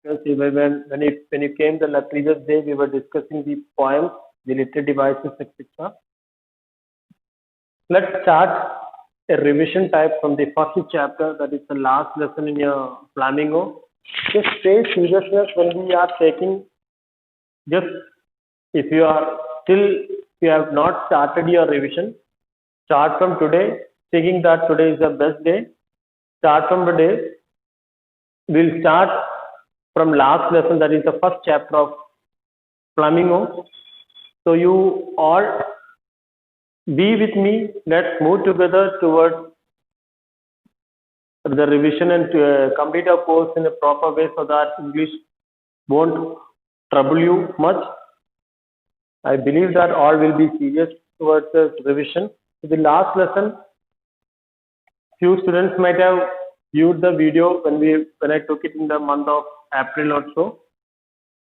Because when you came the previous day, we were discussing the poems, the literary devices, etc. Let's start a revision type from the first chapter, that is the last lesson in your Flamingo. Just stay seriousness when we are taking, just if you are still, if you have not started your revision, start from today, thinking that today is the best day. Start from today. We'll start from last lesson, that is the first chapter of Flamingo. So you all be with me. Let's move together towards the revision and to complete our course in a proper way so that English won't trouble you much. I believe that all will be serious towards the revision. So the last lesson, few students might have viewed the video when I took it in the month of April or so.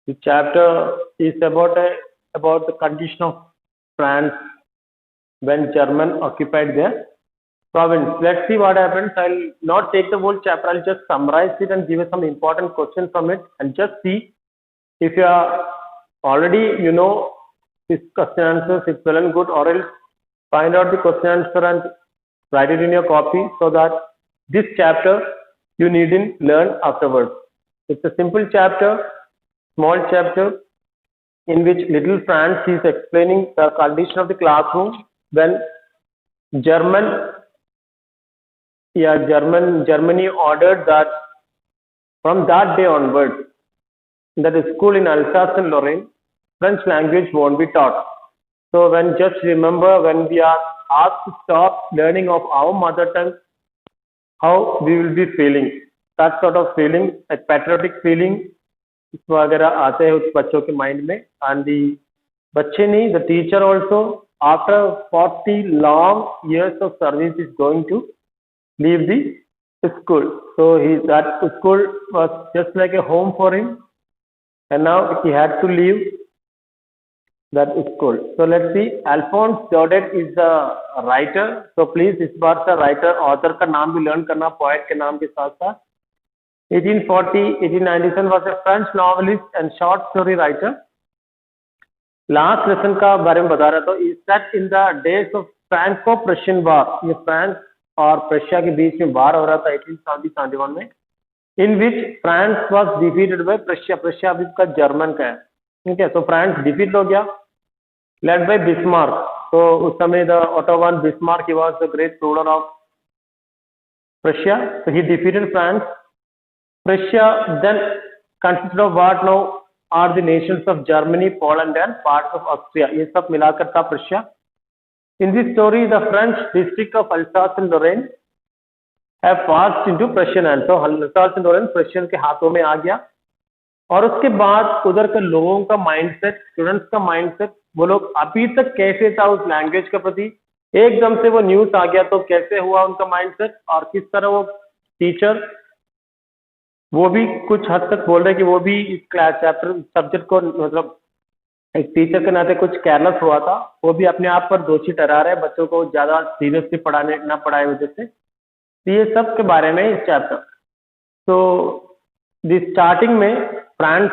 The chapter is about the condition of France when German occupied their province. Let's see what happens. I'll not take the whole chapter. I'll just summarize it and give you some important questions from it, and just see if you are already this question answers, it's well and good, or else find out the question answer and write it in your copy so that this chapter you needn't learn afterwards. It's a simple chapter, small chapter, in which little Franz is explaining the condition of the classroom when Germany ordered that from that day onwards, that is school in Alsace and Lorraine, French language won't be taught. So just remember, when we are asked to stop learning of our mother tongue, how we will be feeling. That sort of feeling, a patriotic feeling, वगैरह आते हैं उस बच्चों के mind में. And the बच्चे नहीं, the teacher also, after 40 long years of service, is going to leave the school. So that school was just like a home for him, and now he had to leave that school. So let's see. Alphonse Daudet is the writer. So please इस बार का writer, author का नाम भी learn करना, poet के नाम के साथ साथ. 1840-1897 was a French novelist and short story writer. Last lesson का बारे में बता रहा था. Is that in the days of Franco-Prussian War, ये फ्रांस और प्रशिया के बीच में वार हो रहा था 1870-71 में, in which France was defeated by Prussia. Prussia अभी का जर्मन का है, ठीक है. तो फ्रांस डिफीट हो गया, led by Bismarck. तो उस समय the Otto von Bismarck, he was the great ruler of Prussia. So he defeated France. Prussia then consisted of what now are the nations of Germany, Poland and parts of Austria. ये सब मिलाकर था Prussia. In this story, the French district of Alsace and Lorraine have passed into Prussian hands. So Alsace and Lorraine Prussian के हाथों में आ गया. और उसके बाद उधर के लोगों का माइंडसेट, स्टूडेंट्स का माइंडसेट, वो लोग अभी तक कैसे था उस लैंग्वेज के प्रति, एकदम से वो न्यूज आ गया तो कैसे हुआ उनका माइंडसेट, और किस तरह वो टीचर, वो भी कुछ हद तक बोल रहे कि वो भी इस क्लास चैप्टर सब्जेक्ट को, मतलब एक टीचर के नाते कुछ केयरलेस हुआ था, वो भी अपने आप पर दोषी ठहरा रहे बच्चों को ज़्यादा सीरियसली पढ़ाने ना पढ़ाए वजह से. तो ये सब के बारे में इस चैप्टर. तो दी स्टार्टिंग में फ्रांस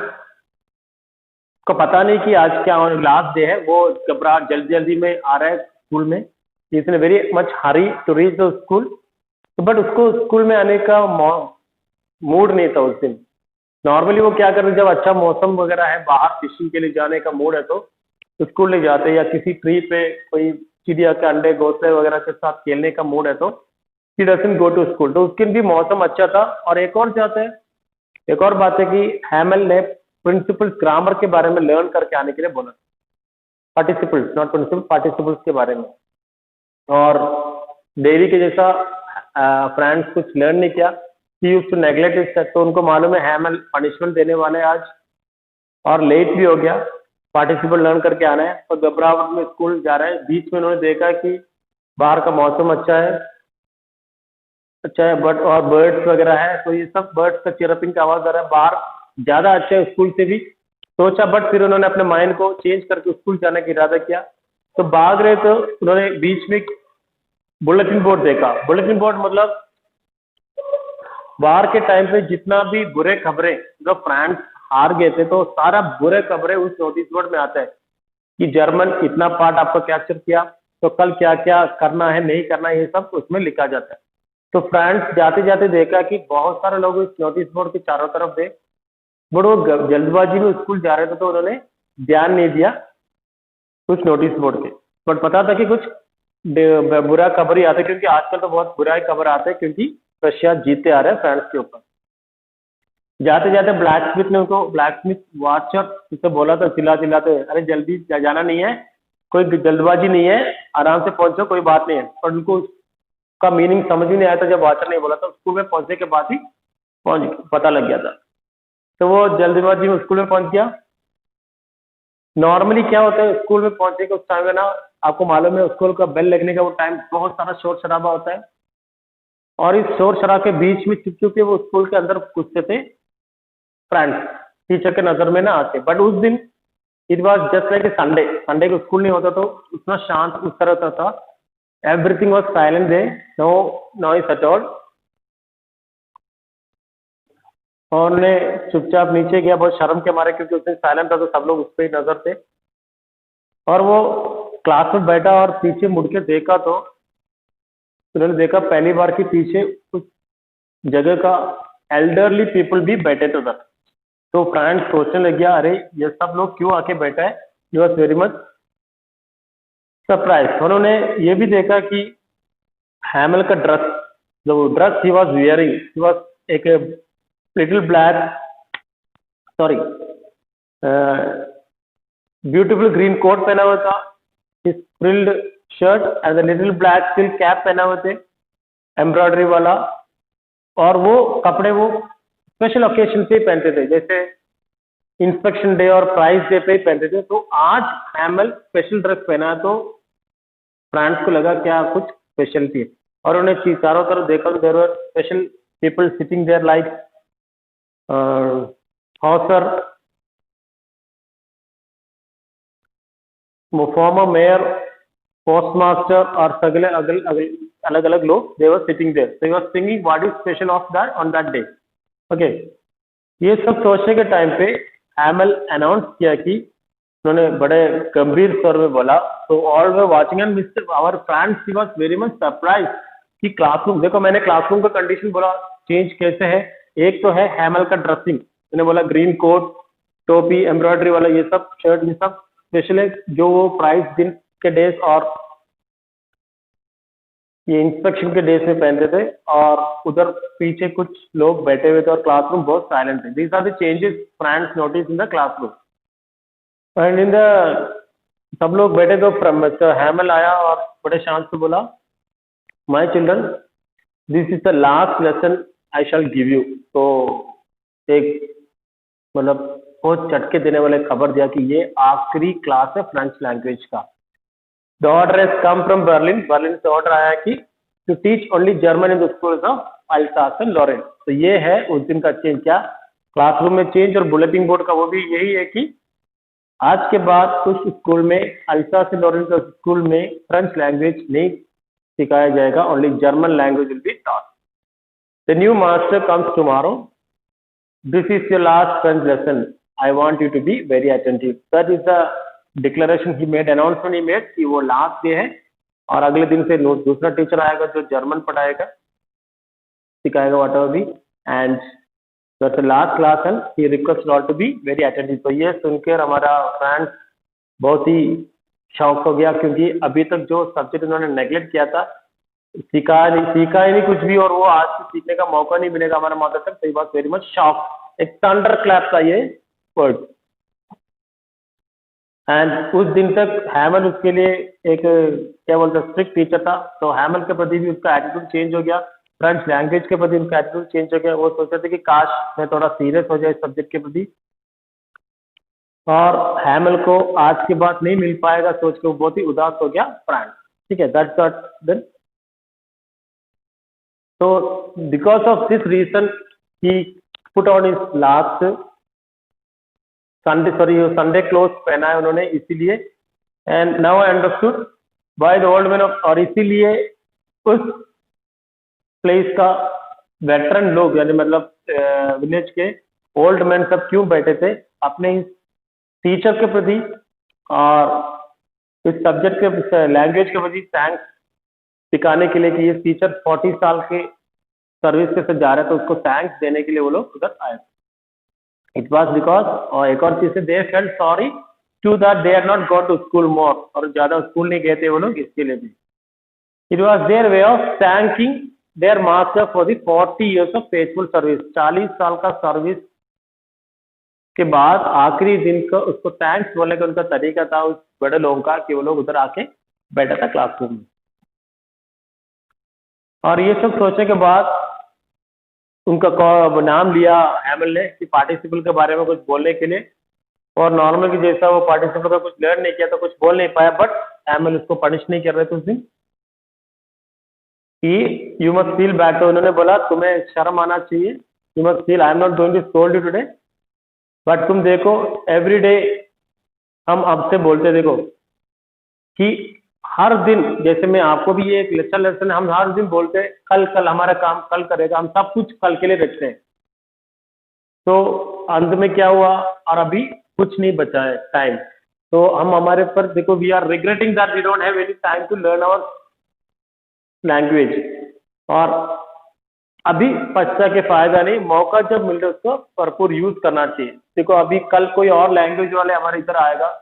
को पता नहीं कि आज क्या लास्ट डे है, वो घबरा जल्दी में आ रहा है स्कूल में. इसने very much hurry to reach the school, but उसको स्कूल में आने का मूड नहीं था उस दिन. नॉर्मली वो क्या करते, जब अच्छा मौसम वगैरह है, बाहर फिशिंग के लिए जाने का मूड है तो स्कूल ले जाते, या किसी ट्री पे कोई चिड़िया के अंडे घोंसले वगैरह के साथ खेलने का मूड है तो he doesn't go to school. तो उसके भी मौसम अच्छा था. और एक और बात है कि हैमल ने प्रिंसिपल्स, ग्रामर के बारे में लर्न करके आने के लिए बोला. पार्टिसिपल्स, नॉट प्रिंसिपल, पार्टिसिपल्स के बारे में. और डेली के जैसा फ्रेंड्स कुछ लर्न नहीं किया. He used to neglect it. तो उनको मालूम है हैमल पनिशमेंट देने वाले आज, और लेट भी हो गया, पार्टिसिपल लर्न करके आना है. तो घबराहट में स्कूल जा रहा है. बीच में उन्होंने देखा कि बाहर का मौसम अच्छा है, बट और बर्ड्स वगैरह है, तो ये सब बर्ड्स का चिरपिंग का आवाज आ रहा है, बाहर ज़्यादा अच्छा है स्कूल से भी सोचा. बट फिर उन्होंने अपने माइंड को चेंज करके स्कूल जाने का इरादा किया. तो भाग रहे तो उन्होंने बीच में बुलेटिन बोर्ड देखा. बुलेटिन बोर्ड मतलब वार के टाइम पे जितना भी बुरे खबरें, जो फ्रांस हार गए थे तो सारा बुरे खबरें उस नोटिस बोर्ड में आता है कि जर्मन इतना पार्ट आपको कैप्चर किया, तो कल क्या क्या करना है नहीं करना है, ये सब उसमें लिखा जाता है। तो फ्रांस जाते जाते देखा कि बहुत सारे लोग इस नोटिस बोर्ड के चारों तरफ थे, बट वो जल्दबाजी में स्कूल जा रहे थे तो उन्होंने ध्यान नहीं दिया कुछ नोटिस बोर्ड के। बट पता था कि कुछ बुरा खबर ही आता है, क्योंकि आजकल तो बहुत बुरा ही खबर आते हैं, क्योंकि रशिया जीते आ रहे हैं फ्रांस के ऊपर। जाते जाते ब्लैक स्मिथ ने उनको, ब्लैक स्मिथ वॉचर उसे बोला था चिल्ला चिल्लाते, अरे जल्दी जाना नहीं है, कोई जल्दबाजी नहीं है, आराम से पहुंचो, कोई बात नहीं है। पर उनको उसका मीनिंग समझ ही नहीं आया था जब वॉचर ने बोला था। स्कूल में पहुंचने के बाद ही पता लग गया था। तो वो जल्दबाजी में स्कूल में पहुंच गया। नॉर्मली क्या होता है स्कूल में पहुंचने के उस टाइम में ना, आपको मालूम है स्कूल का बेल लगने का वो टाइम बहुत सारा शोर शराबा होता है, और इस शोर शराबे के बीच में चुप चुप के वो स्कूल के अंदर घुसते थे फ्रेंड्स, टीचर के नजर में ना आते। बट उस दिन it was just like a Sunday, Sunday को स्कूल नहीं होता तो उतना शांत उस तरह का था। Everything was silent day, no noise at all. और उन्हें चुपचाप नीचे गया बहुत शर्म के मारे, क्योंकि उस दिन साइलेंट था तो सब लोग उस पर ही नजर थे। और वो क्लास में बैठा और पीछे मुड़ के देखा तो उन्होंने देखा पहली बार कि पीछे कुछ जगह का एल्डरली पीपल भी बैठे थे उधर। तो फ्रेंड सोचने लग गया, अरे ये सब लोग क्यों आके बैठा है। He was very much surprise. उन्होंने ये भी देखा कि हैमल का ड्रेस, जो dress he was wearing, he was एक little black, sorry beautiful green coat पहना हुआ था, frilled shirt and little black silk cap पहना हुए थे एम्ब्रॉयडरी वाला। और वो कपड़े वो स्पेशल ओकेजन पे पहनते थे, जैसे इंस्पेक्शन डे और प्राइस डे पे ही पहनते थे। तो आज हैमल स्पेशल ड्रेस पहना है, तो फ्रांस को लगा क्या कुछ स्पेशलिटी है। और उन्हें चारों तरफ देखा तो there were special people sitting there like Hauser, former mayor, postmaster और सगले अलग अलग लोग they were sitting there. They were singing what is special of that on that day. Okay, ये सब सोचने के टाइम पे हैमल अनाउंस किया कि उन्होंने बड़े गंभीर स्वर में बोला, तो all were watching and mister our friends he was very much surprise कि क्लासरूम देखो, मैंने क्लासरूम का कंडीशन बोला चेंज कैसे है। एक तो है हैमल का ड्रेसिंग, मैंने बोला ग्रीन कोट, टोपी, एम्ब्रॉयडरी वाला ये सब शर्ट, ये सब स्पेशल है जो वो प्राइस दिन के डेज और ये इंस्पेक्शन के डेज में पहनते थे। और उधर पीछे कुछ लोग बैठे हुए थे और क्लासरूम बहुत साइलेंट थे। These are the changes friends notice in the classroom and in the, सब लोग बैठे तो मिस्टर हैमल आया और बड़े शांत से बोला, my children this is the last lesson I shell give you. तो एक मतलब बहुत झटके देने वाले खबर दिया कि ये आखिरी क्लास है फ्रेंच लैंग्वेज का। The order has come from Berlin. Berlin से ऑर्डर आया कि to teach only German in the schools of Alsace and Lorraine। तो ये है उस दिन का चेंज, क्या क्लासरूम में चेंज। और बुलेटिन बोर्ड का वो भी यही है कि आज के बाद कुछ स्कूल में, अल्सास एंड लॉरेन के स्कूल में फ्रेंच लैंग्वेज नहीं सिखाया जाएगा, only German language will be taught. The new master comes tomorrow, this is your last French lesson, I want you to be very attentive. That is the declaration he made, announcement he made कि वो last day है और अगले दिन से दूसरा teacher आएगा जो जर्मन पढ़ाएगा, सिखाएगा whatever be, and that's the last class and he request all to be very attentive. तो ये सुनकर हमारा फ्रेंड बहुत ही शौक हो गया, क्योंकि अभी तक जो सब्जेक्ट उन्होंने नेग्लेक्ट किया था, सीखा ही नहीं कुछ भी, और वो आज से सीखने का मौका नहीं मिलेगा हमारा मदर तक। सही बात, वेरी मच शॉक, एक थंडर क्लैप था ये वर्ड। एंड उस दिन तक हैमल उसके लिए एक क्या बोलते हैं स्ट्रिक्ट टीचर था, तो हैमल के प्रति भी उसका एटीट्यूड चेंज हो गया, फ्रेंच लैंग्वेज के प्रति उसका एटीट्यूड चेंज हो गया। वो सोचते थे कि काश मैं थोड़ा सीरियस हो जाए इस सब्जेक्ट के प्रति, और हैमल को आज के बाद नहीं मिल पाएगा सोच के वो बहुत ही उदास हो गया फ्रेंच। ठीक है, दैट्स व्हाट देन। तो because of this reason he put on his last Sunday cloth पहना है उन्होंने, इसीलिए। And now I understood by the old man of, और इसीलिए उस प्लेस का वेटरन लोग यानी मतलब विलेज के ओल्ड मैन सब क्यों बैठे थे अपने इस टीचर के प्रति और इस सब्जेक्ट के लैंग्वेज के प्रति थैंक्स दिखाने के लिए कि ये टीचर 40 साल के सर्विस के साथ जा रहा है, तो उसको थैंक्स देने के लिए वो लोग उधर आए। इट वॉज बिकॉज, और एक और चीज से they felt sorry to that they are not got to school more, और ज्यादा स्कूल नहीं गए थे वो लोग, इसके लिए भी it was their way of thanking their master for the 40 years of faithful service. 40 साल का सर्विस के बाद आखिरी दिन को उसको थैंक्स बोलने का उनका तरीका था उस बड़े लोगों का कि वो लोग उधर आके बैठा था क्लासरूम में। और ये सब सोचने के बाद उनका नाम लिया हैमल ने कि पार्टिसिपल के बारे में कुछ बोलने के लिए, और नॉर्मल की जैसा वो पार्टिसिपल का कुछ लर्न नहीं किया तो कुछ बोल नहीं पाया, बट हैमल उसको पनिश नहीं कर रहे थे उस दिन कि यू मस्ट फील बैड। तो उन्होंने बोला तुम्हें शर्म आना चाहिए, you must feel, I am not going to scold you today, but तुम देखो एवरी डे हम आपसे बोलते देखो कि हर दिन, जैसे मैं आपको भी ये एक लेसन हम हर दिन बोलते हैं कल कल हमारा काम कल करेगा, हम सब कुछ कल के लिए रखते हैं, तो अंत में क्या हुआ और अभी कुछ नहीं बचा है टाइम, तो हम हमारे पर देखो we are regretting that we don't have any time to learn our language, और अभी पश्चा के फायदा नहीं, मौका जब मिल रहा है उसको भरपूर यूज करना चाहिए। देखो अभी कल कोई और लैंग्वेज वाले हमारे इधर आएगा,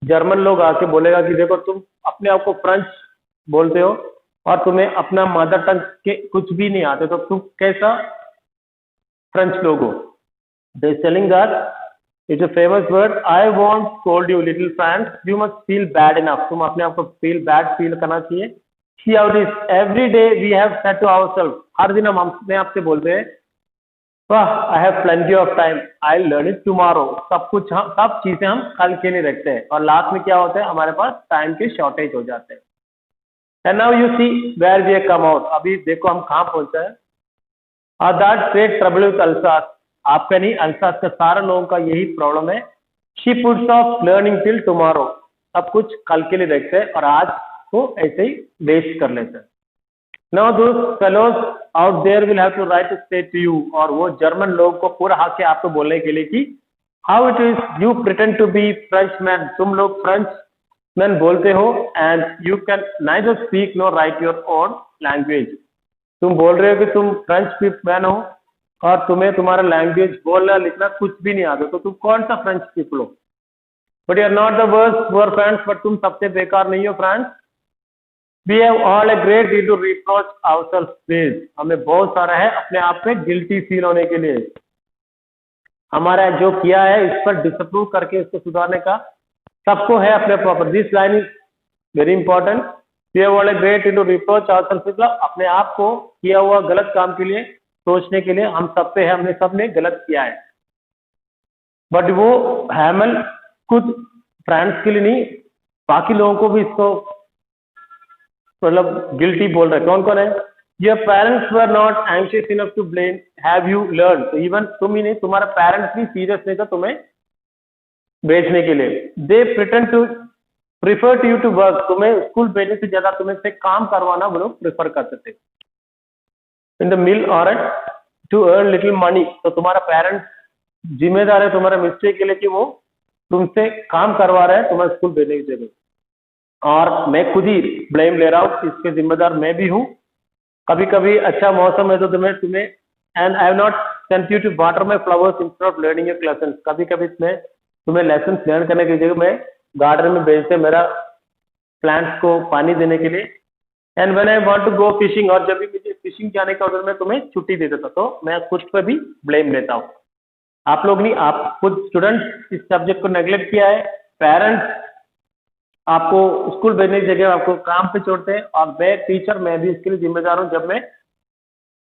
जर्मन लोग आके बोलेगा कि देखो तुम अपने आप को फ्रेंच बोलते हो और तुम्हें अपना मदर टंग के कुछ भी नहीं आते, तो तुम कैसा फ्रेंच लोग हो। They selling that it's a famous word, I want told you little French, you must feel bad enough, तुम अपने आप को फील बैड फील करना चाहिए। See how it is, every day we have said to ourselves, हर दिन हम अपने आप से बोलते हैं I have plenty of time, I'll learn it tomorrow, सब कुछ हम सब चीजें हम कल के लिए रखते हैं, और लास्ट में क्या होता है हमारे पास टाइम के शॉर्टेज हो जाते हैं। And now you see where we come out, अभी देखो हम कहाँ पहुंचे हैं। और that create trouble with Alsace, आपका नहीं अल्सास का सारे लोगों का यही प्रॉब्लम है। She puts of learning till tomorrow, सब कुछ कल के लिए रखते हैं और आज को ऐसे ही वेस्ट कर लेते हैं। Now those fellows out there will have to write a say to you, और वो जर्मन लोग को पूरा हक है आपको बोलने के लिए कि how it is you pretend to be Frenchman, तुम लोग फ्रेंच मैन बोलते हो and you can neither speak nor write your own language, तुम बोल रहे हो कि तुम फ्रेंच मैन हो और तुम्हें तुम्हारा लैंग्वेज बोलना लिखना कुछ भी नहीं आता, तो तुम कौन सा फ्रेंच पीपल हो। But you are not the worst for French, but तुम सबसे बेकार नहीं हो French. We have all a great deal to reproach ourselves with, हमें बहुत सारा है अपने आप में गिल्टी फील होने के लिए, हमारा जो किया है इस पर डिसअप्रूव करके इसको सुधारने का सबको है अपने proper. This line is very important, we have all a great deal to reproach ourselves, मतलब अपने आप को किया हुआ गलत काम के लिए सोचने के लिए हम सब पे है, हमने सब ने गलत किया है। बट वो हैमल खुद फ्रेंड्स के लिए नहीं, बाकी लोगों को भी इसको मतलब गिल्टी बोल रहे। कौन कौन है? Your parents were not anxious enough to blame, have you learn, तो इवन तुम ही नहीं, तुम्हारा पेरेंट्स भी सीरियस नहीं था तुम्हें भेजने के लिए। They pretend to prefer to you to work, तुम्हें स्कूल भेजने से ज्यादा तुम्हें से काम करवाना वो लोग प्रिफर करते थे। इन द मिल और टू अर्न लिटिल मनी, तो तुम्हारा पेरेंट्स जिम्मेदार है तुम्हारे मिस्टेक के लिए कि वो तुमसे काम करवा रहे हैं तुम्हारे स्कूल भेजने की जगह। और मैं खुद ही ब्लेम ले रहा हूँ, इसके जिम्मेदार मैं भी हूँ। कभी कभी अच्छा मौसम है तो तुम्हें and I have not sent you to water my flowers instead of learning your lesson, कभी कभी मैं तुम्हें लेसन लर्न करने की जगह मैं गार्डन में भेजते मेरा प्लांट्स को पानी देने के लिए। And when I want to go fishing, और जब भी मुझे फिशिंग जाने का ऑर्डर में तुम्हें छुट्टी दे देता, तो मैं खुद पर भी ब्लेम लेता हूँ। आप लोग नहीं, आप खुद स्टूडेंट्स इस सब्जेक्ट को नेग्लेक्ट किया है, पेरेंट्स आपको स्कूल भेजने की जगह आपको काम पे छोड़ते हैं, और मैं टीचर मैं भी इसके लिए जिम्मेदार हूँ जब मैं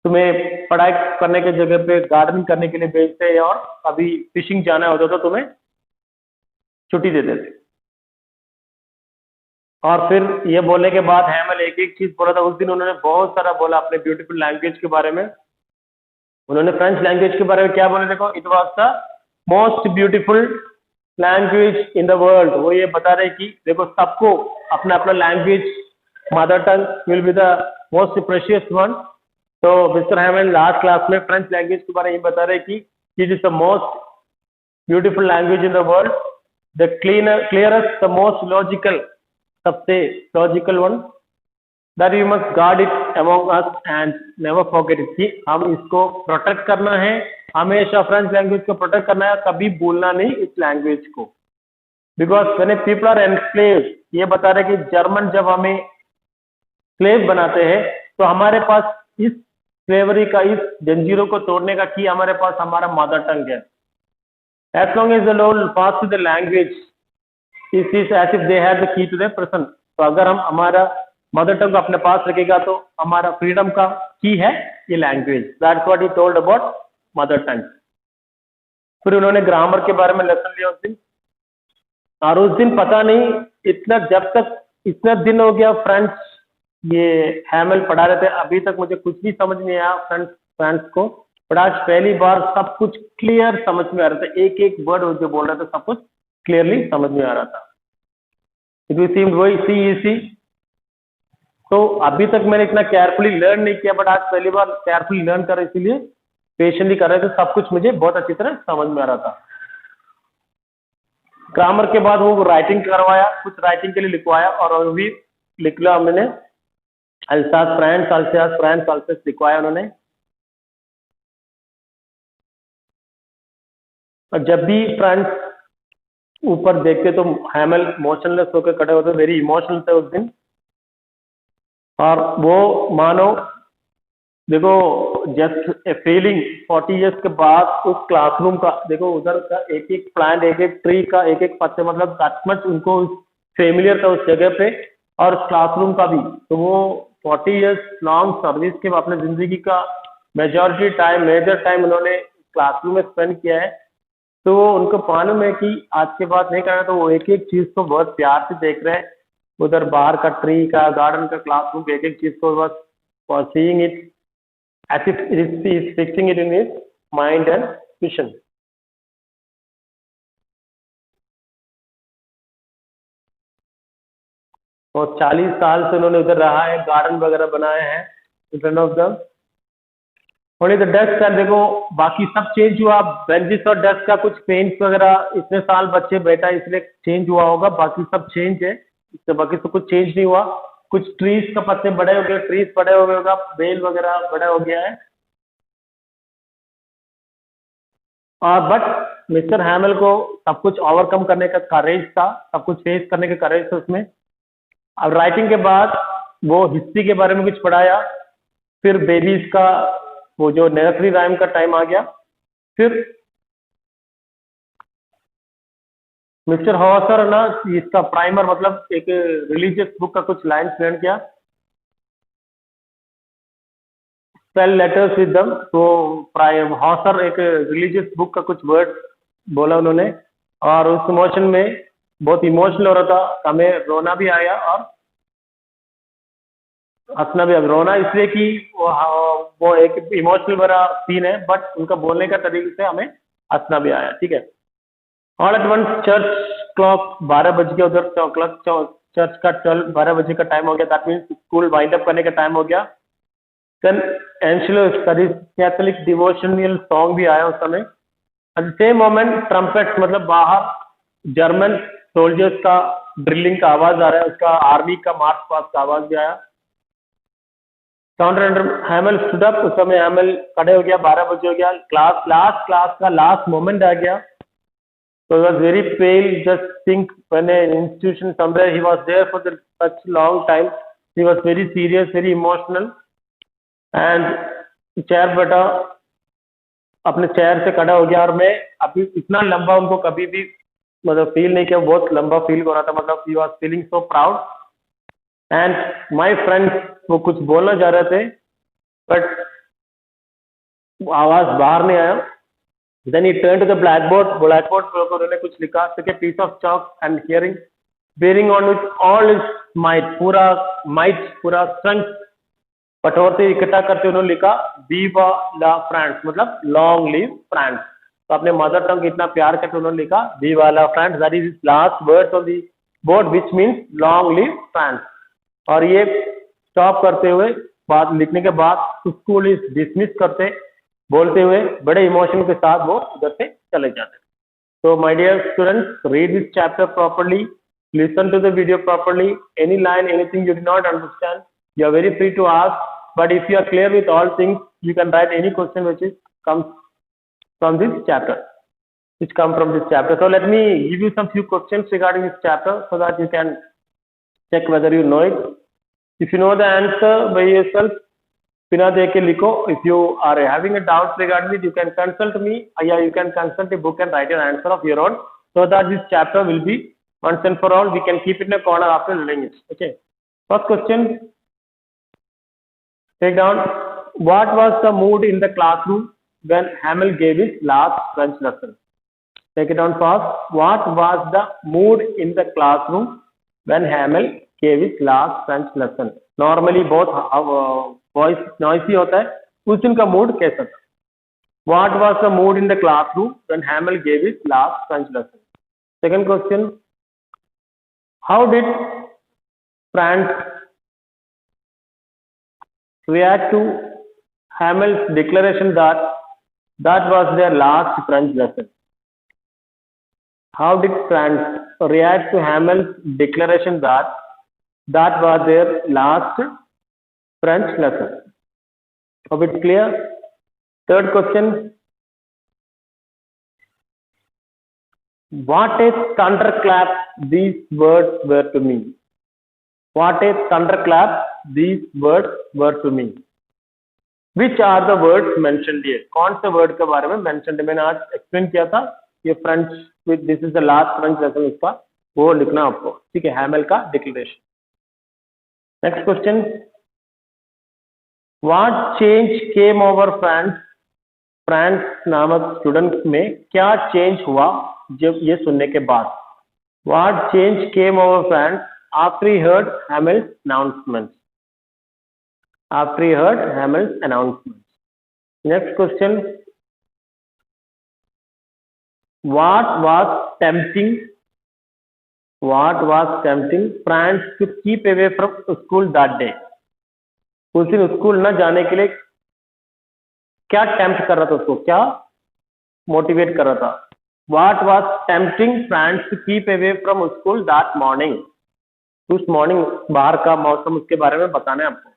तुम्हें पढ़ाई करने की जगह पे गार्डनिंग करने के लिए भेजते हैं और अभी फिशिंग जाना होता तो तुम्हें छुट्टी दे देते। और फिर ये बोलने के बाद हैमल एक एक चीज बोला था उस दिन, उन्होंने बहुत सारा बोला अपने ब्यूटीफुल लैंग्वेज के बारे में। उन्होंने फ्रेंच लैंग्वेज के बारे में क्या बोला, देखो it was the most beautiful language in the world. वो ये बता रहे कि देखो सबको अपना अपना language mother tongue will be the most precious one, तो मिस्टर हैमल लास्ट क्लास में फ्रेंच लैंग्वेज के बारे में बता रहे कि it is the most beautiful language in the world, the clearest, the most logical, सबसे logical one, that you must guard it among us and never forget it, कि हम इसको प्रोटेक्ट करना है, हमेशा फ्रेंच लैंग्वेज को प्रोटेक्ट करना है, कभी भूलना नहीं इस लैंग्वेज को। Because when people are enslaved, ये बता रहे कि जर्मन जब हमें स्लेव बनाते हैं तो हमारे पास इस स्लेवरी का, इस जंजीरों को तोड़ने का की हमारे पास हमारा मदर टंग है। एज लॉन्ग एज द लोग pass to the language is as if they have the key to the present, तो अगर हम हमारा मदर टंग अपने पास रखेगा तो हमारा फ्रीडम का की है ये language. That's what he told about mother tongue. फिर उन्होंने ग्रामर के बारे में लेसन लिया उस दिन, और उस दिन पता नहीं इतना, जब तक इतना दिन हो गया फ्रेंच ये हैमल पढ़ा रहे थे, अभी तक मुझे कुछ भी समझ नहीं आया फ्रेंच को, बट आज पहली बार सब कुछ क्लियर समझ में आ रहा था, एक एक वर्ड जो बोल रहे थे सब कुछ क्लियरली समझ में आ रहा था। It will seem very easy. तो अभी तक मैंने इतना केयरफुली लर्न नहीं किया, बट आज पहली बार केयरफुली लर्न कर, इसीलिए पेशेंटली कर रहे थे, सब कुछ मुझे बहुत अच्छी तरह समझ में आ रहा था। ग्रामर के बाद वो राइटिंग करवाया, कुछ राइटिंग के लिए लिखवाया, और अभी लिख लिया हमने Alsace France, Alsace France, Alsace लिखवाया उन्होंने। और जब भी फ्रांस ऊपर देखते तो हैमल मोशनलेस होकर खड़े होते, वेरी इमोशनल थे उस दिन। और वो मानो देखो जस्ट ए फीलिंग 40 इयर्स के बाद उस क्लासरूम का देखो, उधर का एक एक प्लांट, एक एक ट्री का एक एक पत्ते, मतलब दैट मच उनको फेमिलियर था उस जगह पे, और क्लासरूम का भी। तो वो 40 इयर्स लॉन्ग सर्विस के अपने जिंदगी का मेजर टाइम उन्होंने क्लासरूम में स्पेंड किया है। तो वो उनको मालूम है कि आज के बाद नहीं करना, तो वो एक एक चीज को बहुत प्यार से देख रहे हैं, उधर बाहर का ट्री का, गार्डन का, क्लासरूम एक एक चीज को बस seeing it as if it is fixing it in his mind and vision. और 40 साल से उन्होंने उधर रहा है, गार्डन वगैरह बनाए हैं in front of them. Only the desk है, देखो बाकी सब चेंज हुआ, बेंचेस और डेस्क का कुछ पेंट्स वगैरह, इतने साल बच्चे बैठा इसलिए चेंज हुआ होगा, बाकी सब चेंज है, इससे बाकी सब कुछ चेंज नहीं हुआ। कुछ ट्रीज का पत्ते बड़े हो गए, ट्रीज बड़े हो गए होगा, बेल वगैरह बड़ा हो गया है। और बट मिस्टर हैमल को सब कुछ ओवरकम करने का करेज था, सब कुछ फेस करने का करेज था उसमें। अब राइटिंग के बाद वो हिस्ट्री के बारे में कुछ पढ़ाया, फिर बेबीज का वो जो नर्सरी राइम का टाइम आ गया, फिर मिस्टर हॉसर ना इसका प्राइमर मतलब एक रिलीजियस बुक का कुछ लाइन्स लर्न किया, स्पेल लेटर्स विद दम। तो हॉसर एक रिलीजियस बुक का कुछ वर्ड बोला उन्होंने, और उस इमोशन में बहुत इमोशनल हो रहा था, हमें रोना भी आया और हंसना भी। रोना इसलिए कि वो एक इमोशनल भरा सीन है, बट उनका बोलने का तरीके से हमें हंसना भी आया, ठीक है। All at once church clock 12 बज गया, उधर चर्च का 12 बजे का टाइम हो गया, that means school wind up करने का टाइम हो गया। देन एंशुलस कैथोलिक डिवोशनल सॉन्ग भी आया उस समय। At the same moment trumpet मतलब बाहर जर्मन सोल्जर्स का ड्रिलिंग का आवाज आ रहा है, उसका आर्मी का मार्च पास्ट का आवाज भी आया। काउंटर अंडर हैमल स्टूड अप, उस समय हैमल खड़े हो गया, 12 बजे हो गया, क्लास का लास्ट मोमेंट आ गया। So he was very pale. Just think when an institution somewhere he was there for such long time. He was very serious, very emotional. And chair बैठा, अपने चेयर से खड़ा हो गया, और मैं अभी इतना लंबा उनको कभी भी मतलब फील नहीं किया, बहुत लंबा फील हो रहा था, मतलब he was feeling so proud. And my friends वो कुछ बोलना चाह रहे थे, but आवाज बाहर नहीं आया। Then he turned to the blackboard पर उन्होंने कुछ लिखा, took a piece of chalk and bearing on with all his might, पूरा strength, कठोर से इकट्ठा करते उन्होंने लिखा Viva la France, मतलब long live France। तो अपने मदर टंग इतना प्यार करके उन्होंने लिखा Viva la France, that is his last words on the board, which means long live France। और ये स्टॉप करते हुए बात लिखने के बाद स्कूल इज डिसमिस करते बोलते हुए बड़े इमोशन के साथ वो उधर से चले जाते। So my dear students, read this chapter properly, listen to the video properly. Any line, anything you did not understand, you are very free to ask. But if you are clear with all things, you can write any question which is comes from this chapter, which come from this chapter. So let me give you some few questions regarding this chapter so that you can check whether you know it. If you know the answer by yourself, बिना देख के लिखो. If you are having a doubt regarding it, you can consult me. Yeah, you can consult a book and write an answer of your own, so that this chapter will be once and for all. We can keep it in a corner after learning it. Okay. First question. Take down. What was the mood in the classroom when Hamel gave his last French lesson? Take it down fast. What was the mood in the classroom when Hamel gave his last French lesson? Normally बहुत voice noisy होता है, उस दिन का mood कैसा था? What was the mood in the classroom when Hamel gave his last French lesson? Second question. How did Franz react to Hamel's declaration that that was their last French lesson? How did Franz react to Hamel's declaration that that was their last French lesson? Hope it's clear. Third question. What a thunderclap these words were to me. What a thunderclap these words were to me. Which are the words mentioned here? कौन से word के बारे में mentioned है? मैंने आज explain किया था. ये French with this is the last French lesson इसका वो लिखना आपको. ठीक है, Hamel का declaration. Next question. What change came over France नामक स्टूडेंट में क्या चेंज हुआ जब ये सुनने के बाद? What change came over France after he heard Hamel's announcement? After he heard Hamel's announcement. Next question. What was tempting France to keep away from school that day? उस दिन स्कूल न जाने के लिए क्या टेम्प्ट कर रहा था उसको, क्या मोटिवेट कर रहा था? What was tempting France to keep away from school that morning? उस मॉर्निंग बाहर का मौसम उसके बारे में बताना है आपको.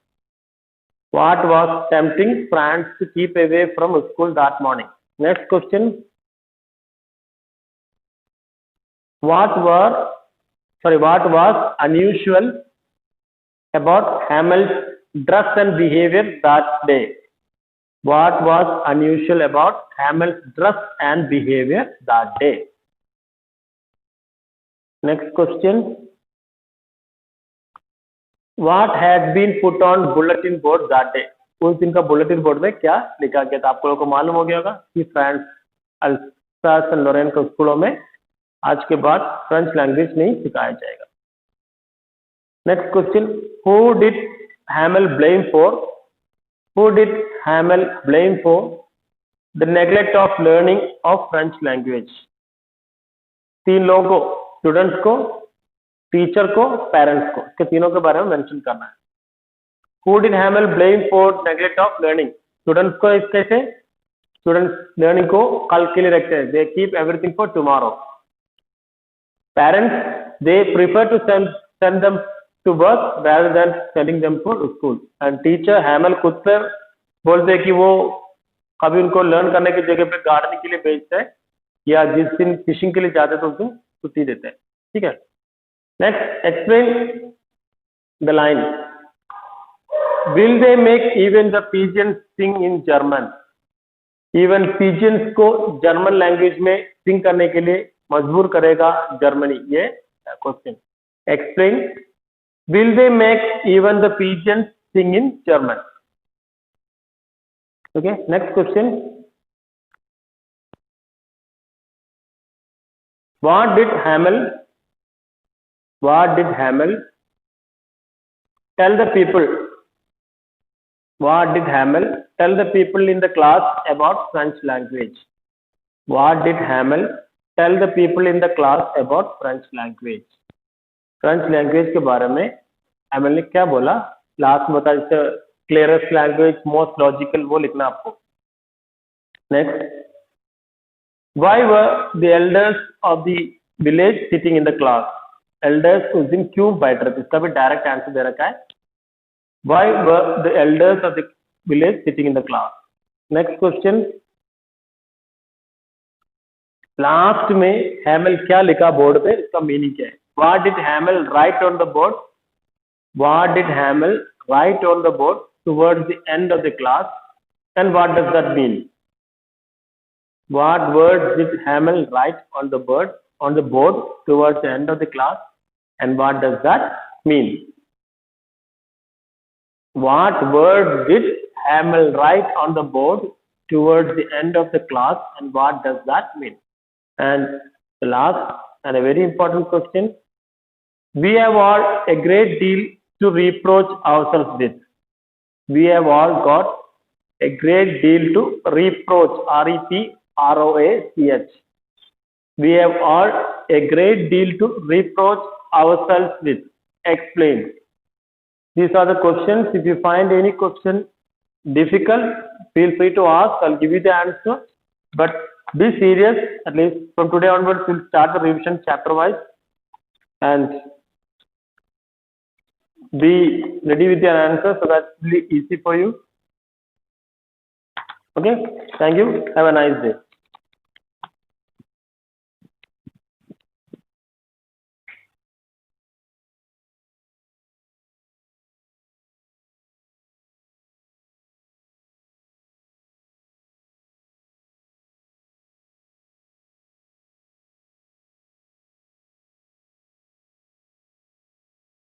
What was tempting France to keep away from school that morning? Next question. What was unusual about Hamel's dress and behavior that day? What was unusual about Hamel's dress and behavior that day? Next question. What had been put on bulletin board that day? उस दिन का bulletin board में क्या लिखा गया था? आप लोगों को मालूम हो गया होगा कि फ्रांस अल्सास एंड लोरेन के स्कूलों में आज के बाद फ्रेंच लैंग्वेज नहीं सिखाया जाएगा. Next question. Who did Hamel blame for? Who did Hamel blame for the neglect of learning of French language? तीन लोगों को, स्टूडेंट्स को, टीचर को, पेरेंट्स को, के तीनों के बारे में मेंशन करना है. Who did Hamel blame for neglect of learning? Students को कैसे? स्टूडेंट्स लर्निंग को कल के लिए रखते हैं. They keep everything for tomorrow. Parents, they prefer to send them to work rather than sending them for school. And teacher Hamel खुद से बोलते हैं कि वो कभी उनको लर्न करने की जगह पे गार्डनिंग के लिए भेजते हैं या जिस दिन फिशिंग के लिए जाते हैं तो उस दिन छुट्टी देते हैं. ठीक है. Next, explain the line. Will they make even the pigeons sing in German? Even pigeons को जर्मन लैंग्वेज में सिंग करने के लिए मजबूर करेगा जर्मनी. ये question. Explain. Will they make even the pigeons sing in German? Okay. Next question. What did Hamel tell the people? What did Hamel tell the people in the class about French language? What did Hamel tell the people in the class about French language? French language के बारे में हैमल ने क्या बोला? Last में बता, जैसे clearest language, most logical, वो लिखना आपको. Next, why were the elders of the village sitting in the class? Elders उस दिन क्यों बैठ रहे थे? इसका भी डायरेक्ट आंसर दे रखा है. Why were the elders of the village sitting in the class? Next question. Last में हैमल क्या लिखा बोर्ड पे, इसका मीनिंग क्या है? What did Hamel write on the board? What did Hamel write on the board towards the end of the class? And what does that mean? What words did Hamel write on the board towards the end of the class? And what does that mean? What words did Hamel write on the board towards the end of the class? And what does that mean? And the last and a very important question. We have all a great deal to reproach ourselves with. We have all got a great deal to reproach, R-E-P-R-O-A-C-H. We have all a great deal to reproach ourselves with. Explain. These are the questions. If you find any question difficult, feel free to ask. I'll give you the answer. But be serious. At least from today onwards, we'll start the revision chapter wise. And be ready with your answer so that's really easy for you. Okay, thank you. Have a nice day.